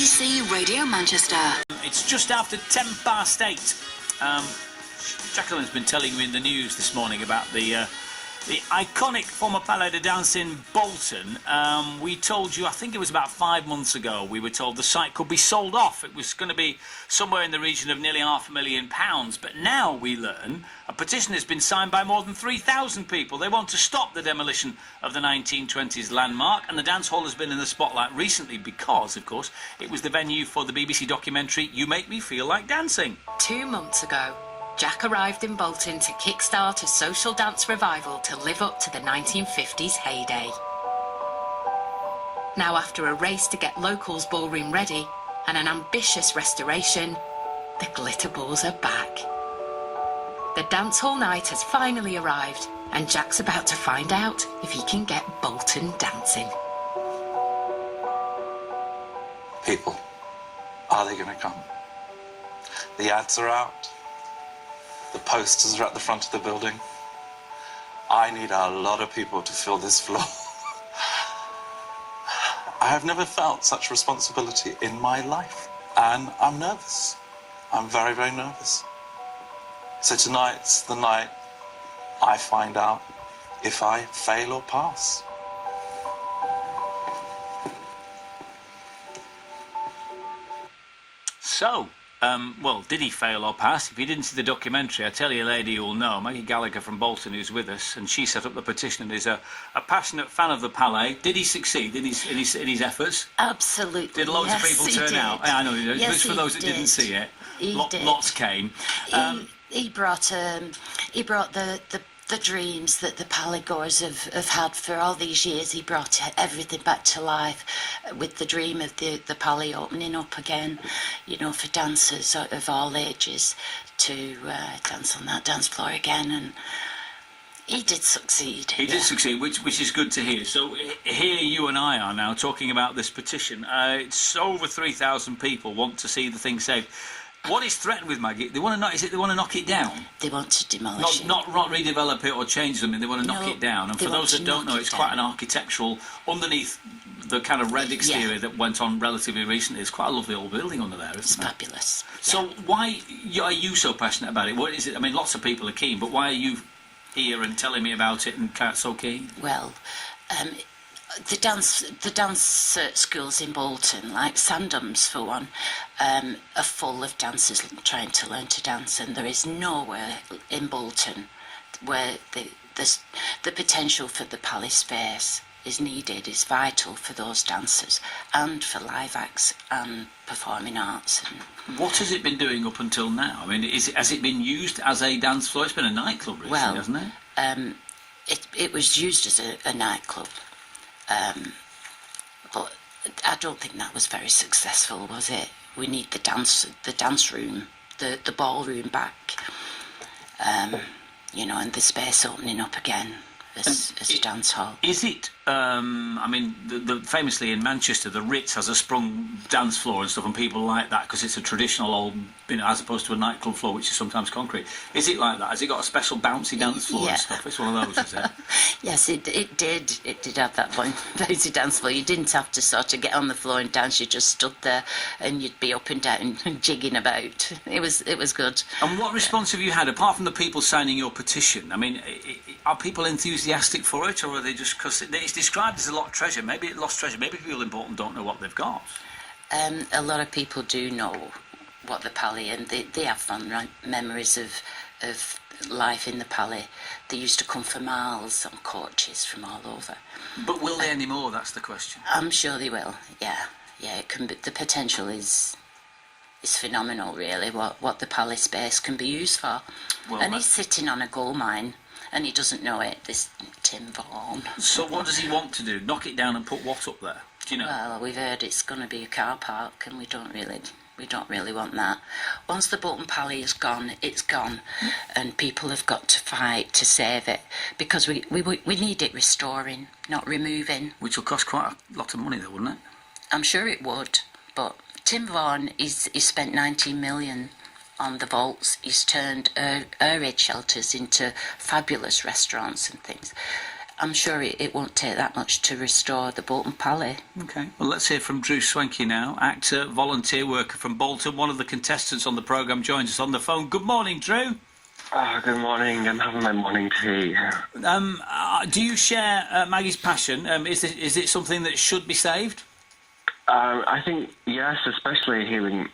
BBC Radio Manchester. It's just after 8:10. Jacqueline's been telling me in the news this morning about the iconic former Palais de Danse in Bolton. We told you, I think it was about 5 months ago, we were told the site could be sold off. It was going to be somewhere in the region of nearly £500,000. But now we learn a petition has been signed by more than 3,000 people. They want to stop the demolition of the 1920s landmark. And the dance hall has been in the spotlight recently because, of course, it was the venue for the BBC documentary You Make Me Feel Like Dancing. 2 months ago, Jack arrived in Bolton to kickstart a social dance revival to live up to the 1950s heyday. Now, after a race to get locals ballroom ready and an ambitious restoration, the glitter balls are back. The dance hall night has finally arrived, and Jack's about to find out if he can get Bolton dancing. People, are they going to come? The ads are out. The posters are at the front of the building. I need a lot of people to fill this floor. I have never felt such responsibility in my life. And I'm nervous. I'm very, very nervous. So tonight's the night I find out if I fail or pass. So, well, did he fail or pass? If you didn't see the documentary, I tell you a lady you'll know, Maggie Gallagher from Bolton, who's with us, and she set up the petition and is a passionate fan of the Palais. Did he succeed in his efforts? Absolutely. Did loads of people turn out? Yeah, I know he did. Yes, but for those that didn't see it, lots came. He brought the dreams that the Palais goers have had for all these years. He brought everything back to life with the dream of the Palais opening up again, you know, for dancers of all ages to dance on that dance floor again. And he did succeed. He did succeed, which is good to hear. So here you and I are now talking about this petition. It's over 3,000 people want to see the thing saved. What is threatened with Maggie? They want to knock it down. They want to demolish it. Not redevelop it or change something. They want to knock it down. And for those that don't know, it's quite an architectural, underneath the kind of red exterior that went on relatively recently. It's quite a lovely old building under there, isn't it? It's fabulous. So why are you so passionate about it? What is it? I mean, lots of people are keen, but why are you here and telling me about it and so keen? Well, the dance schools in Bolton, like Sandhams for one, are full of dancers trying to learn to dance, and there is nowhere in Bolton where the potential for the Palais space is needed, is vital for those dancers and for live acts and performing arts. What has it been doing up until now? I mean, has it been used as a dance floor? It's been a nightclub recently, hasn't it? It was used as a nightclub. But I don't think that was very successful, was it? We need the dance room, the ballroom back, you know, and the space opening up again as a dance hall. Is it? I mean, famously in Manchester, the Ritz has a sprung dance floor and stuff, and people like that because it's a traditional old, you know, as opposed to a nightclub floor, which is sometimes concrete. Is it like that? Has it got a special bouncy dance floor and stuff? It's one of those, is it? Yes, it did. It did have that bouncy dance floor. You didn't have to sort of get on the floor and dance. You just stood there and you'd be up and down and jigging about. It was good. And what response have you had, apart from the people signing your petition? I mean, are people enthusiastic for it, or are they just because it's described as a lot of treasure? Maybe it lost treasure. Maybe people in Bolton don't know what they've got. A lot of people do know what the Palais, and they have fond memories of life in the Palais. They used to come for miles on coaches from all over. But will they anymore? That's the question. I'm sure they will. Yeah. It can be, the potential is phenomenal, really. What the Palais space can be used for. Well, and he's sitting on a gold mine. And he doesn't know it, this Tim Vaughan. So what does he want to do? Knock it down and put what up there? Do you know? Well, we've heard it's going to be a car park, and we don't really want that. Once the Bolton Palais is gone, it's gone, and people have got to fight to save it because we need it restoring, not removing. Which will cost quite a lot of money, though, wouldn't it? I'm sure it would, but Tim Vaughan he spent 19 million. On the vaults, he's turned air raid shelters into fabulous restaurants and things. I'm sure it won't take that much to restore the Bolton Palais. Okay. Well, let's hear from Drew Swankie now, actor, volunteer worker from Bolton. One of the contestants on the programme joins us on the phone. Good morning, Drew. Good morning. I'm having my morning tea. Do you share Maggie's passion? Is it something that should be saved? I think yes, especially hearing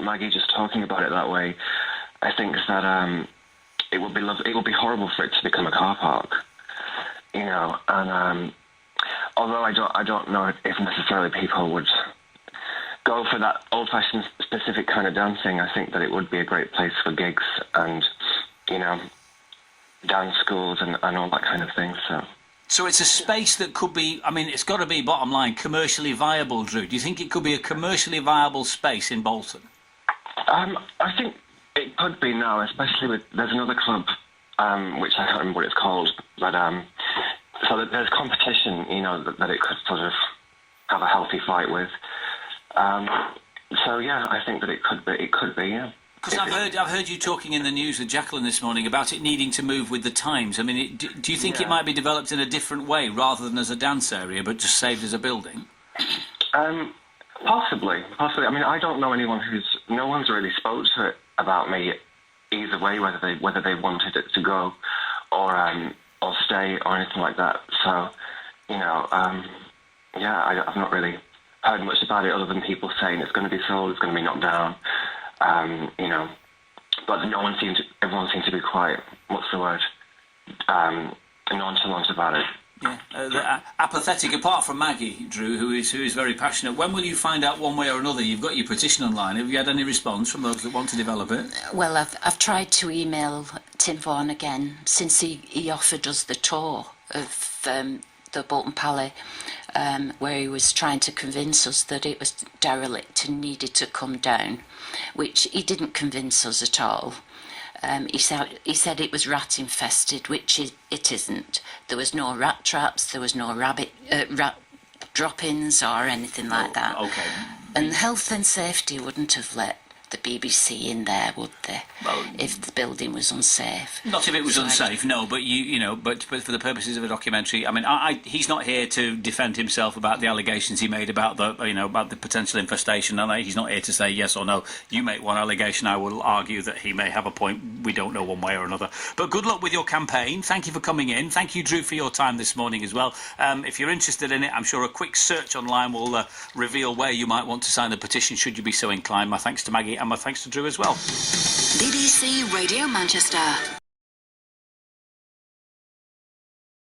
Maggie just talking about it that way. I think that it would be horrible for it to become a car park, you know. And although I don't know if necessarily people would go for that old-fashioned specific kind of dancing, I think that it would be a great place for gigs and, you know, dance schools and all that kind of thing. So it's a space that could be, I mean, it's got to be, bottom line, commercially viable, Drew. Do you think it could be a commercially viable space in Bolton? I think it could be now, especially with, there's another club, which I can't remember what it's called, but so that there's competition, you know, that it could sort of have a healthy fight with. So yeah, I think that it could be, yeah. Because I've heard you talking in the news with Jacqueline this morning about it needing to move with the times. I mean, do you think it might be developed in a different way rather than as a dance area, but just saved as a building? Possibly. I mean, I don't know anyone no one's really spoke to it about me either way, whether they wanted it to go or stay or anything like that. So, you know, I've not really heard much about it other than people saying it's going to be sold, it's going to be knocked down. You know, but everyone seemed to be quite, what's the word, nonchalant about it. Yeah, apathetic, apart from Maggie, Drew, who is very passionate. When will you find out one way or another? You've got your petition online. Have you had any response from those that want to develop it? Well, I've tried to email Tim Vaughan again since he offered us the tour of the Bolton Palais, where he was trying to convince us that it was derelict and needed to come down, which he didn't convince us at all. He said it was rat infested, which it isn't. There was no rat traps, there was no rat drop-ins or anything like that. Okay. And health and safety wouldn't have let the BBC in there, would they? Well, if the building was unsafe. Not if it was unsafe, no. But but for the purposes of a documentary, I mean, he's not here to defend himself about the allegations he made about the potential infestation. And he's not here to say yes or no. You make one allegation, I will argue that he may have a point. We don't know one way or another. But good luck with your campaign. Thank you for coming in. Thank you, Drew, for your time this morning as well. If you're interested in it, I'm sure a quick search online will reveal where you might want to sign the petition. Should you be so inclined. My thanks to Maggie. And my thanks to Drew as well. BBC Radio Manchester.